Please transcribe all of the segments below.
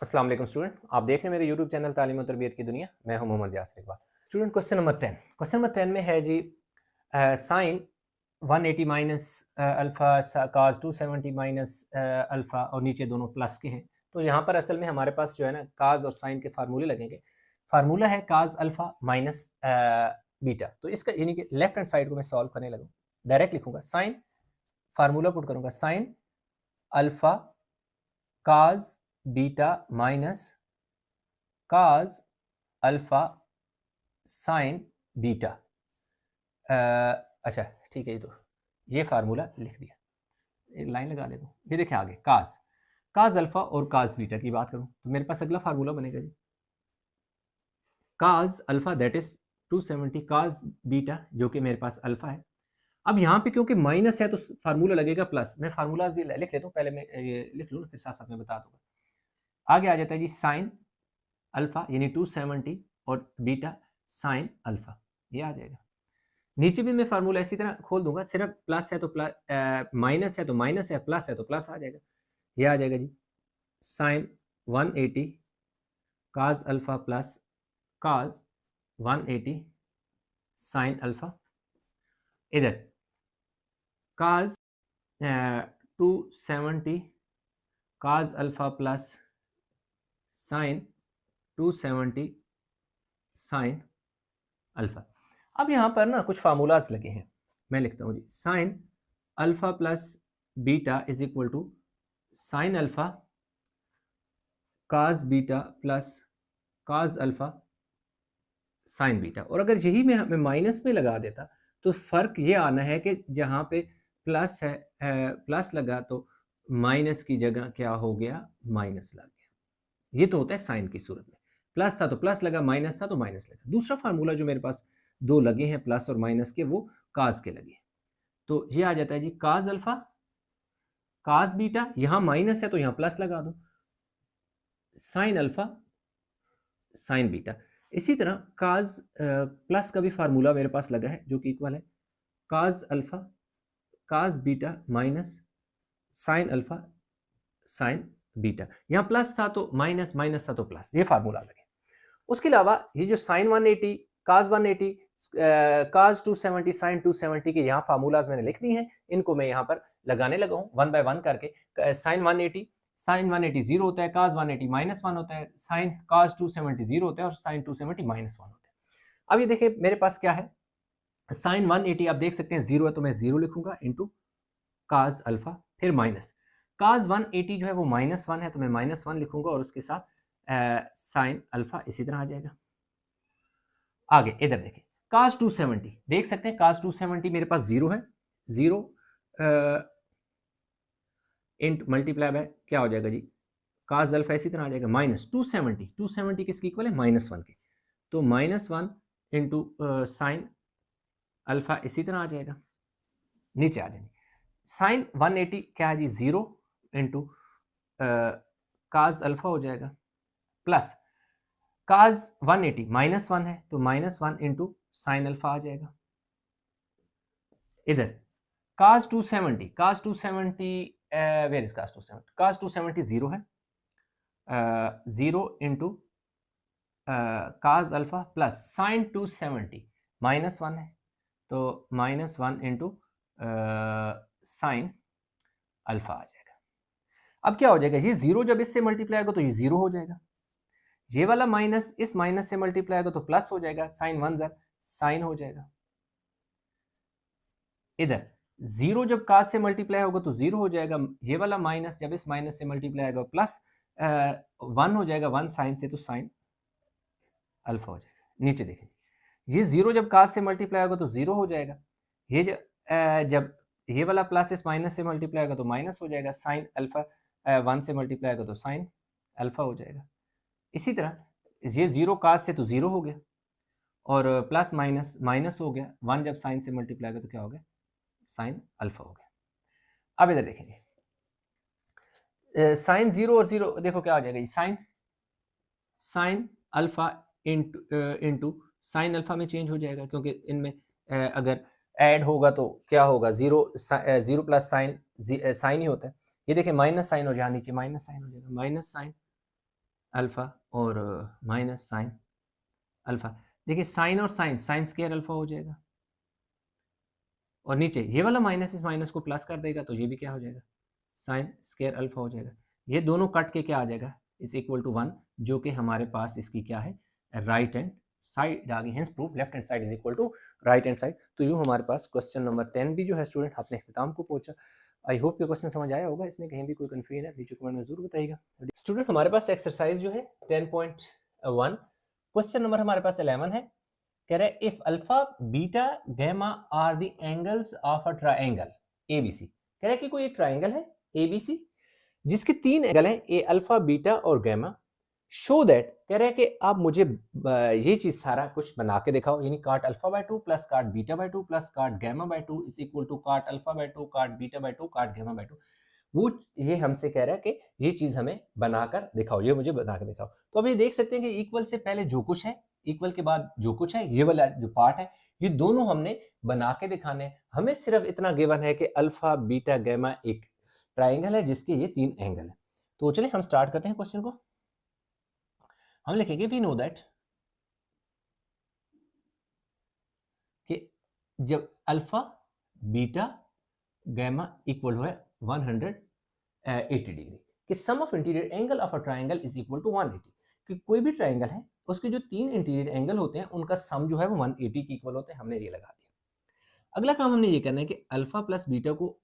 अस्सलाम वालेकुम स्टूडेंट, आप देख रहे हैं मेरे यूट्यूब चैनल तालीम और तरबियत की दुनिया। मैं हूं Mohammad Yasir Iqbal. Student question number 10 में है जी sine 180 minus alpha cos 270 minus alpha और नीचे दोनों प्लस के हैं। तो यहाँ पर असल में हमारे पास जो है ना काज और साइन के फार्मूले लगेंगे। फार्मूला है काज अल्फ़ा माइनस बीटा। तो इसका यानी कि लेफ्ट हैंड साइड को मैं सॉल्व करने लगूँ, डायरेक्ट लिखूंगा साइन, फार्मूला पुट करूंगा साइन अल्फ़ा काज बीटा माइनस काज अल्फा साइन बीटा। अच्छा ठीक है, ये फार्मूला लिख दिया, एक लाइन लगा लेता हूँ। ये देखिए आगे काज काज अल्फा और काज बीटा की बात करूँ तो मेरे पास अगला फार्मूला बनेगा जी cos alpha that is 270 cos beta जो कि मेरे पास अल्फा है। अब यहाँ पे क्योंकि माइनस है तो फार्मूला लगेगा प्लस। मैं फार्मूलाज भी लिख लेता हूँ, पहले मैं ये लिख लूँ फिर साथ साथ में बता दूंगा। आगे आ जाता है जी साइन अल्फा यानी 270 और बीटा साइन अल्फा, ये आ जाएगा। नीचे भी मैं फार्मूला इसी तरह खोल दूंगा, सिर्फ प्लस है तो प्लस, माइनस है तो माइनस है, प्लस है तो प्लस आ जाएगा। ये आ जाएगा जी sine 180 cos alpha plus cos 180 sine alpha. इधर cos 270 cos alpha plus sine 270 sine alpha. अब यहाँ पर ना कुछ फार्मूलाज लगे हैं, मैं लिखता हूँ जी sine alpha plus beta is equal to sine alpha cos beta plus cos alpha sine beta. और अगर यही मैं माइनस में लगा देता तो फर्क ये आना है कि जहाँ पे प्लस है प्लस लगा तो माइनस की जगह क्या हो गया, माइनस लग गया। ये तो होता है साइन की सूरत में, प्लस था तो प्लस लगा, माइनस था तो माइनस लगा। दूसरा फार्मूला जो मेरे पास दो लगे हैं प्लस और माइनस के, वो काज के लगे हैं। तो ये आ जाता है जी काज अल्फा काज बीटा, यहां माइनस है तो यहां प्लस लगा दो, साइन अल्फा साइन बीटा। इसी तरह काज प्लस का भी फार्मूला मेरे पास लगा है जो कि इक्वल है काज alpha cos beta minus sine alpha sine beta. यहां प्लस था तो माइनस, माइनस था तो प्लस, ये फार्मूला लगे। उसके अलावा ये जो साइन 180 काज 180 काज 270 साइन 270 के यहाँ फार्मूलाज मैंने लिख दी हैं, इनको मैं यहाँ पर लगाने लगा हूँ वन बाय वन करके। साइन 180 जीरो होता है, काज 180 माइनस वन होता है, साइन काज 270 जीरो होता है और साइन 270 माइनस वन होता है। अब ये देखिए मेरे पास क्या है, साइन 180 आप देख सकते हैं जीरो है तो मैं जीरो लिखूंगा इंटू काज अल्फा, फिर माइनस काज 180 जो है वो माइनस वन है तो मैं माइनस वन लिखूंगा और उसके साथ साइन अल्फा इसी तरह आ जाएगा। आगे इधर देखें काज 270 देख सकते हैं, काज 270 मेरे पास जीरो है, जीरो इंट मल्टीप्लाई बाय क्या हो जाएगा जी काज अल्फा इसी तरह आ जाएगा माइनस 270 किसकी इक्वल है, माइनस वन की। तो minus one into sine alpha इसी तरह आ जाएगा। नीचे आ जाएंगे साइन 180 क्या है जी जीरो इंटू काज अल्फा हो जाएगा प्लस काज 180 माइनस वन है तो minus one into sine alpha आ जाएगा। इधर cos 270 where is cos 270 zero है, zero into cos alpha plus sine 270 minus one है तो minus one into sine alpha आ जाएगा। अब क्या हो जाएगा, ये जीरो जब इससे मल्टीप्लाई होगा तो ये जीरो हो जाएगा, ये वाला माइनस इस माइनस से मल्टीप्लाई होगा तो प्लस हो जाएगा, साइन वन जर साइन हो जाएगा। इधर जीरो जब काज से मल्टीप्लाई होगा तो जीरो हो जाएगा, ये वाला माइनस जब इस माइनस से मल्टीप्लाई होगा प्लस वन हो जाएगा, वन साइन से तो साइन अल्फा हो जाएगा। नीचे देखें ये जीरो जब काज से मल्टीप्लाई होगा तो जीरो हो जाएगा, ये जब ये वाला प्लस इस माइनस से मल्टीप्लाई होगा तो माइनस हो जाएगा, साइन अल्फा वन से मल्टीप्लाई होगा तो साइन अल्फा हो जाएगा। इसी तरह ये जीरो काज से तो जीरो हो गया और प्लस माइनस माइनस हो गया, वन जब साइन से मल्टीप्लाई होगा तो क्या हो गया, साइन अल्फा हो गया। अब इधर देखेंगे साइन जीरो और जीरो देखो क्या हो जाएगा, sine sine alpha into sine alpha में चेंज हो जाएगा क्योंकि इनमें अगर ऐड होगा तो क्या होगा, जीरो प्लस साइन साइन ही होता है। ये देखिए माइनस साइन हो जाएगा, नीचे माइनस साइन हो जाएगा, माइनस साइन अल्फ़ा और माइनस साइन अल्फ़ा। देखिए साइन और साइन स्क्वायर अल्फ़ा हो जाएगा और नीचे ये वाला माइनस इस माइनस को प्लस कर देगा तो ये भी क्या हो जाएगा, साइन स्क्वायर अल्फ़ा हो जाएगा। ये दोनों कट के क्या आ जाएगा, इज़ इक्वल टू 1, जो कि हमारे पास इसकी क्या है, राइट हैंड साइड आ गई। Hence proof left hand side is equal to right hand side. तो यूँ हमारे पास क्वेश्चन नंबर 10 भी जो है स्टूडेंट अपने इख्तिताम को पहुँचा। आई होप कि क्वेश्चन समझ आया होगा, इसमें कहीं भी कोई कन्फ्यूजन है नीचे कमेंट में ज़रूर बताइएगा। स्टूडेंट हमारे पास एक्सरसाइज जो है 10.1 क्वेश्चन नंबर हमारे पास 11 है। कह रहे if alpha beta gamma are the angles of a triangle ABC. कह रहे कि कोई एक ट्रायंगल है एबीसी जिसके 3 एंगल हैं ए अल्फा बीटा और गैमा। शो दैट, कह रहे हैं कि आप मुझे ये चीज सारा कुछ बना के दिखाओ, यानी cot alpha by 2 plus cot beta by 2 plus cot gamma by 2 is equal to cot alpha by 2 cot beta by 2 काट गैमा बाय 2। वो ये हमसे कह रहा है कि ये चीज हमें बनाकर दिखाओ, ये मुझे बना के दिखाओ। तो अब ये देख सकते हैं कि इक्वल से पहले जो कुछ है, इक्वल के बाद जो कुछ है, ये वाला जो पार्ट है, ये दोनों हमने बना के दिखाने हैं। हमें सिर्फ इतना गिवन है कि अल्फा बीटा गैमा एक ट्राइंगल है जिसके ये 3 एंगल है। तो चलिए हम स्टार्ट करते हैं क्वेश्चन को। हम लिखेंगे वी नो दैट कि जब अल्फा बीटा गैमा इक्वल हो 180 डिग्री कि sum of interior angle of a triangle is equal to 180, कि कोई भी ट्राइंगल है उसके जो 3 इंटीरियर एंगल होते हैं उनका सम जो है वो 180 के इक्वल होते हैं। हमने ये लगा दिया। अगला काम हमने ये करना है कि अल्फा प्लस बीटा को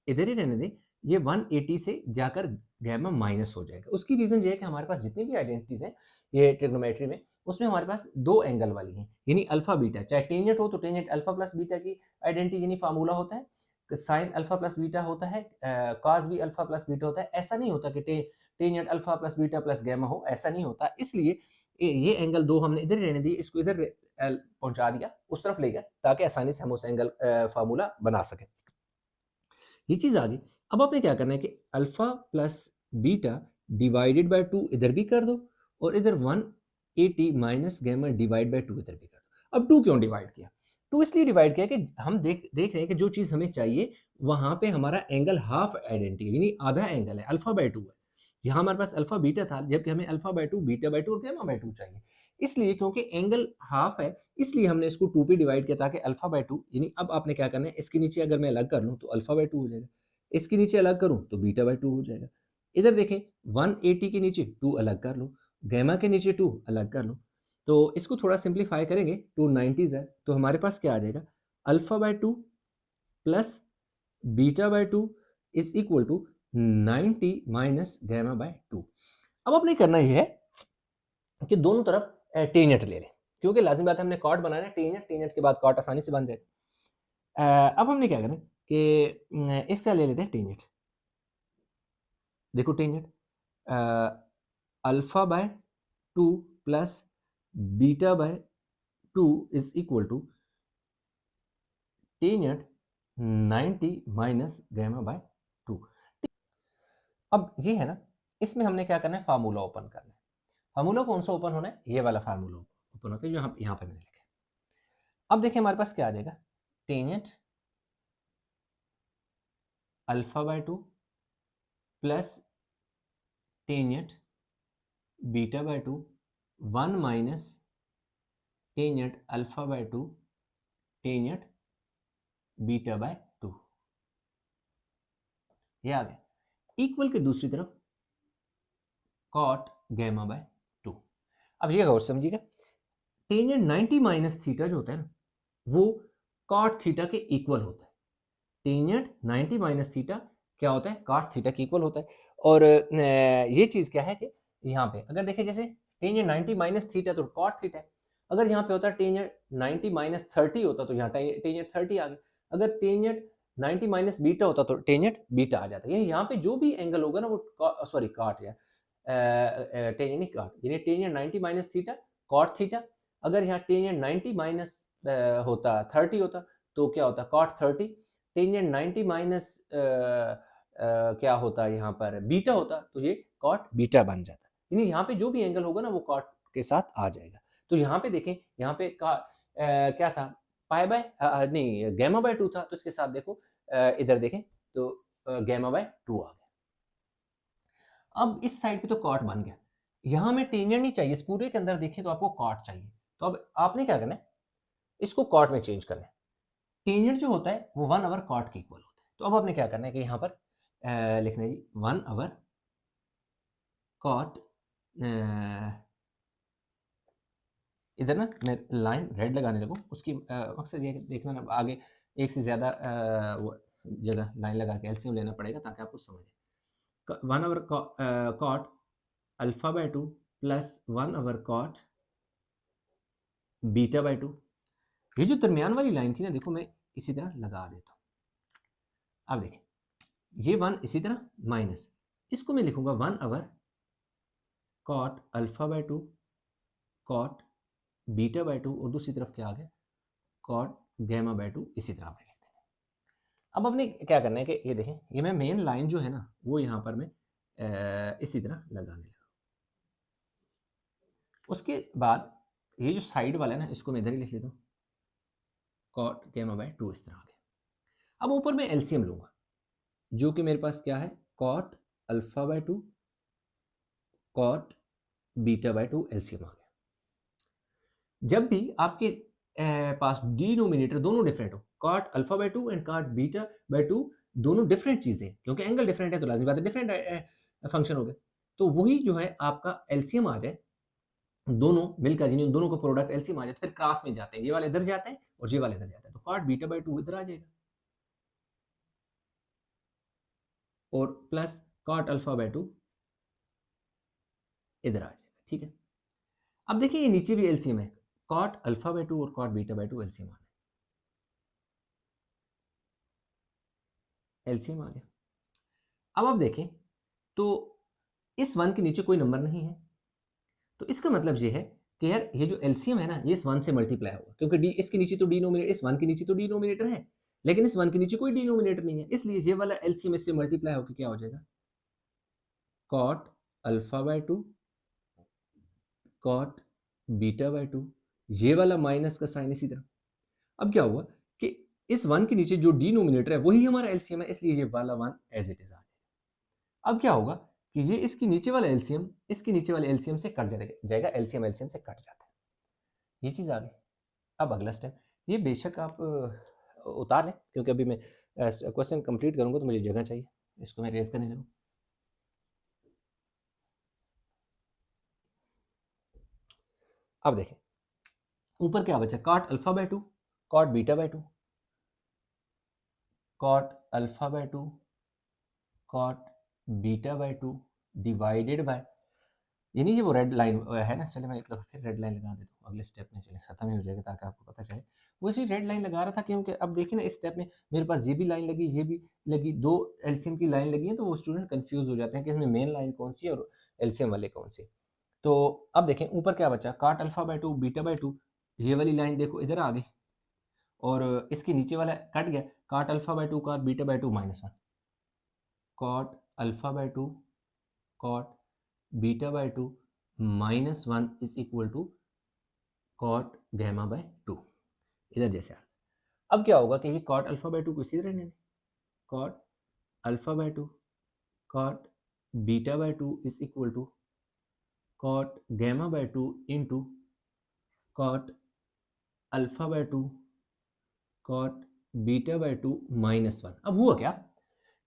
इधर ही रहने दें, ये 180 से जाकर गैमा माइनस हो जाएगा। उसकी रीजन ये है कि हमारे पास जितनी भी आइडेंटिटीज हैं ये ट्रिग्नोमेट्री में, उसमें हमारे पास 2 एंगल वाली हैं, यानी अल्फा बीटा, चाहे टेंजेंट हो तो टेंजेंट अल्फा प्लस बीटा की आइडेंटिटी यानी फार्मूला होता है, साइन अल्फा प्लस बीटा होता है, कॉस भी अल्फा प्लस बीटा होता है। ऐसा नहीं होता कि tangent alpha plus beta plus gamma हो, ऐसा नहीं होता। इसलिए ये एंगल 2 हमने इधर रहने दिए, इसको इधर पहुंचा दिया, उस तरफ ले गया ताकि आसानी से हम उस एंगल फार्मूला बना सकें। ये चीज आ गई। अब आपने क्या करना है कि alpha plus beta divided by 2 इधर भी कर दो और इधर 180 माइनस गैमा डिवाइड बाय 2 इधर भी कर दो। अब 2 क्यों डिवाइड किया? 2 इसलिए डिवाइड किया कि हम देख रहे हैं कि जो चीज हमें चाहिए वहां पे हमारा एंगल हाफ आइडेंटिटी यानी आधा एंगल है, अल्फा बाय 2 है। यहाँ हमारे पास अल्फा बीटा था, जबकि हमें अल्फा बाय 2 बीटा बाय 2 और गैमा बाय 2 चाहिए। इसलिए क्योंकि एंगल हाफ है इसलिए हमने इसको 2 पे डिवाइड किया ताकि अल्फा बाय 2, यानी अब आपने क्या करना है, इसके नीचे अगर मैं अलग कर लूं तो अल्फा बाय 2 हो जाएगा, इसके नीचे अलग करूं तो बीटा बाय 2 हो जाएगा। इधर देखें 180 के नीचे 2 अलग कर लो, गैमा के नीचे 2 अलग कर लो, तो इसको थोड़ा सिंप्लीफाई करेंगे 290 है तो हमारे पास क्या आ जाएगा, alpha by 2 plus beta by 2 is equal to 90 minus gamma by 2। अब आपने करना यह है कि दोनों तरफ टेंजेंट ले लें, क्योंकि लाजिम बात है हमने कॉट बनाना है, टेंजेंट टेंजेंट के बाद कॉट आसानी से बन जाएगा। अब हमने क्या करें कि इसका ले लेते हैं टेंजेंट। देखो tangent alpha by 2 plus beta by 2 is equal to tangent 90 minus gamma by 2। अब ये है ना, इसमें हमने क्या करना है, फार्मूला ओपन करना है। फार्मूला कौन सा ओपन होना है, ये वाला फार्मूला ओपन होता है जो यहाँ पे मैंने लिखा है। अब देखिए हमारे पास क्या आ जाएगा, tangent alpha by 2 plus tangent beta by 2 1 minus tangent alpha by 2 tangent beta by 2, ये आ गया। इक्वल के दूसरी तरफ कॉट गैमा बाय 2। अब ये गौर समझिएगा, टेंजेंट 90 माइनस थीटा जो होता है ना वो कॉट थीटा के इक्वल होता है। टेंजेंट 90 माइनस थीटा क्या होता है, कॉट थीटा के इक्वल होता है। और ये चीज क्या है कि यहाँ पे अगर देखें जैसे टेंजेंट 90 माइनस थीटा तो कॉट थीटा है, अगर यहाँ पे होता टेंजेंट 90 माइनस 30 होता तो यहाँ टेंजेंट 30 आ गया, अगर टेंजेंट 90 माइनस बीटा होता तो टेंजेंट बीटा आ जाता। यानी यहाँ पे जो भी एंगल होगा ना वो सॉरी कॉट या टेंजेंट नहीं कॉट, यानी tangent 90 minus theta cot theta, अगर यहाँ टेंजेंट 90 माइनस होता 30 होता तो क्या होता कॉट 30, टेंजेंट 90 माइनस क्या होता है यहाँ पर बीटा होता तो ये कॉट बीटा बन जाता। यानी यहाँ पे जो भी एंगल होगा ना वो कॉट के साथ आ जाएगा। तो यहाँ पे देखें, यहाँ पे क्या था, पाई बाय नहीं गैमा बाय 2 था, तो इसके साथ देखो इधर देखें तो गैमा बाय 2 आ गया। अब इस साइड पे तो कॉट बन गया, यहाँ हमें टेंजेंट नहीं चाहिए, इस पूरे के अंदर देखें तो आपको कॉट चाहिए। तो अब आपने क्या करना है, इसको कॉट में चेंज करना है। टेंजेंट जो होता है वो 1 ओवर कॉट के इक्वल होता है। तो अब आपने क्या करना है कि यहाँ पर लिखना है जी 1 ओवर कॉट, इधर ना मैं लाइन रेड लगाने लगूँ, उसकी मकसद ये है कि देखना ना आगे एक से ज़्यादा वो जगह लाइन लगा के एलसीएम लेना पड़ेगा ताकि आपको समझे। 1 over cot alpha by 2 plus 1 over cot beta by 2। ये जो दरमियान वाली लाइन थी ना, देखो मैं इसी तरह लगा देता हूँ। अब देखें ये 1 इसी तरह माइनस, इसको मैं लिखूंगा 1 over cot alpha by 2 cot beta by 2 और दूसरी तरफ क्या आ गया कॉट गैमा बाय 2, इसी तरह आप लिखते हैं। अब आपने क्या करना है कि ये देखें, ये मैं मेन लाइन जो है ना वो यहाँ पर मैं इसी तरह लगाने लगा। उसके बाद ये जो साइड वाला है ना, इसको मैं इधर ही लिख लेता हूँ, कॉट गैमा बाय 2 इस तरह आ गया। अब ऊपर मैं एलसीएम लूंगा, जो कि मेरे पास क्या है cot alpha by 2 cot beta by 2 LCM आ गया। जब भी आपके पास डिनोमिनेटर दोनों डिफरेंट हो, cot alpha by 2 and cot beta by 2 दोनों डिफरेंट चीजें, क्योंकि एंगल डिफरेंट है तो लाजिम बात है डिफरेंट फंक्शन हो गए, तो वही जो है आपका एलसीएम आ जाए, दोनों मिलकर जिन्हें दोनों का प्रोडक्ट एलसीएम आ जाए, फिर क्रॉस में जाते हैं, ये वाले इधर जाते हैं और ये वाले इधर जाते हैं, तो कॉट बीटा बाय 2 इधर आ जाएगा और प्लस कॉट अल्फा बाय 2 इधर आ जाएगा। ठीक है, अब देखिए ये नीचे भी एलसीएम है, कॉट अल्फा बाय 2 और कॉट बीटा बाय 2 एलसीएम आ गया, एलसीएम आ गया। अब आप देखें तो इस 1 के नीचे कोई नंबर नहीं है, तो इसका मतलब ये है कि यार ये जो एलसीएम है ना, ये इस 1 से मल्टीप्लाई होगा, क्योंकि डी इसके नीचे तो डिनोमिनेटर, इस 1 के नीचे तो डिनोमिनेटर है, लेकिन इस 1 के नीचे कोई डिनोमिनेटर नहीं है, इसलिए ये वाला एलसीएम इससे मल्टीप्लाई होकर क्या हो जाएगा cot alpha by 2 cot beta by 2, ये वाला माइनस का साइन इसी तरह। अब क्या हुआ कि इस 1 के नीचे जो डिनोमिनेटर है वही हमारा एलसीएम है, इसलिए ये वाला 1 एज इट इज आ जाएगा। अब क्या होगा कि ये इसके नीचे वाला एलसीएम इसके नीचे वाले एलसीएम से कट जाएगा, एलसीएम एलसीएम से कट जाता है, ये चीज़ आ गई। अब अगला स्टेप, ये बेशक आप उतार लें, क्योंकि अभी मैं क्वेश्चन कंप्लीट करूंगा तो मुझे जगह चाहिए, इसको मैं रेज करने लगूँ। अब देखें ऊपर क्या बचा, cot alpha by 2 cot beta by 2 cot alpha by 2 cot beta by 2 divided by, यानी ये वो रेड लाइन है ना, चले मैं एक दफ़ा फिर रेड लाइन लगा देता हूँ अगले स्टेप में, चले ख़त्म ही हो जाएगा ताकि आपको पता चले। वो इसी रेड लाइन लगा रहा था क्योंकि अब देखिए ना इस स्टेप में मेरे पास ये भी लाइन लगी, ये भी लगी, दो एलसीएम की लाइन लगी है, तो वो स्टूडेंट कंफ्यूज हो जाते हैं कि इसमें मेन लाइन कौन सी है और एलसीएम वाले कौन से। तो अब देखें ऊपर क्या बचा, cot alpha by 2 beta by 2, ये वाली लाइन देखो इधर आ गई और इसके नीचे वाला कट गया, cot alpha by 2 cot beta by 2 -1, cot alpha by 2 cot beta by 2 -1 is equal to cot gamma by 2, इधर जैसे आ। अब क्या होगा कि ये कॉट अल्फा बाय 2 को इसी तरह रहने दें, cot alpha by 2 cot beta by 2 is equal to cot gamma by 2 into cot alpha by 2 cot beta by 2 -1। अब हुआ क्या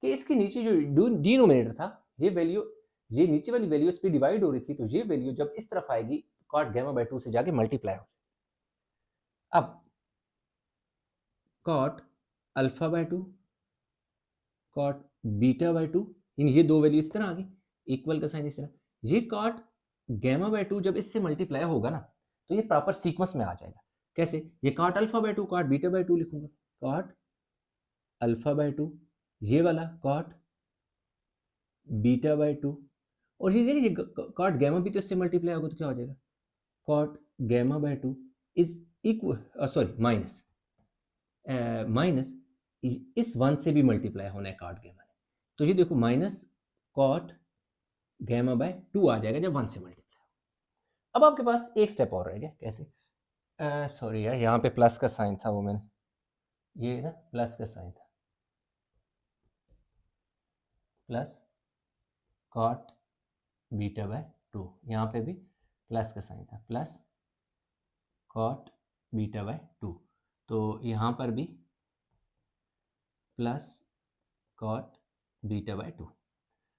कि इसके नीचे जो डिनोमिनेटर था, ये नीचे वाली वैल्यू इस पे डिवाइड हो रही थी, तो ये वैल्यू जब इस तरफ आएगी कॉट गैमा बाय 2 से जाके मल्टीप्लाई हो। अब cot alpha by 2 cot beta by 2, ये दो वैल्यू इस तरह आ गई, इक्वल का साइन इस तरह, ये कॉट गैमा बाय 2 जब इससे मल्टीप्लाई होगा ना तो ये प्रॉपर सीक्वेंस में आ जाएगा। कैसे, ये cot alpha by 2 cot beta by 2 लिखूंगा, कॉट अल्फा बाय 2, ये वाला कॉट बीटा बाय 2, और ये देखिए कॉट गैमा भी तो इससे मल्टीप्लाई होगा तो क्या हो जाएगा cot gamma by 2 is equal sorry minus minus इस 1 से भी मल्टीप्लाई होना है कॉट गैमा ने, तो ये देखो माइनस कॉट गैमा बाय 2 आ जाएगा जब 1 से मल्टीप्लाई हो। अब आपके पास एक स्टेप और रह गया, कैसे, सॉरी यार यहाँ पे प्लस का साइन था, वो मैंने ये ना प्लस का साइन था, प्लस कॉट बीटा बाय 2, यहाँ पे भी प्लस का साइन था, प्लस कॉट बीटा बाय 2, तो यहाँ पर भी प्लस कॉट बीटा बाय 2।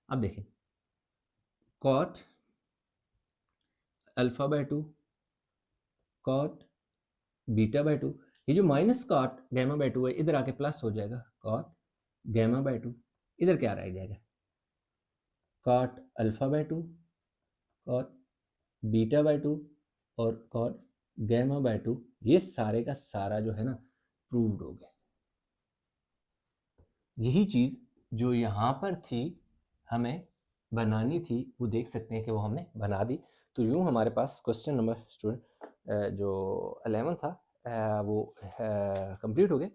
अब देखें cot alpha by 2, cot beta by 2, ये जो माइनस कॉट गैमा बाय 2 है इधर आके प्लस हो जाएगा, कॉट गैमा बाय 2, इधर क्या रह जाएगा, cot alpha by 2, cot beta by 2 और कॉट गैमा बाय 2, ये सारे का सारा जो है ना प्रूव्ड हो गया। यही चीज़ जो यहाँ पर थी हमें बनानी थी, वो देख सकते हैं कि वो हमने बना दी। तो यूँ हमारे पास क्वेश्चन नंबर स्टूडेंट जो 11 था वो कंप्लीट हो गया।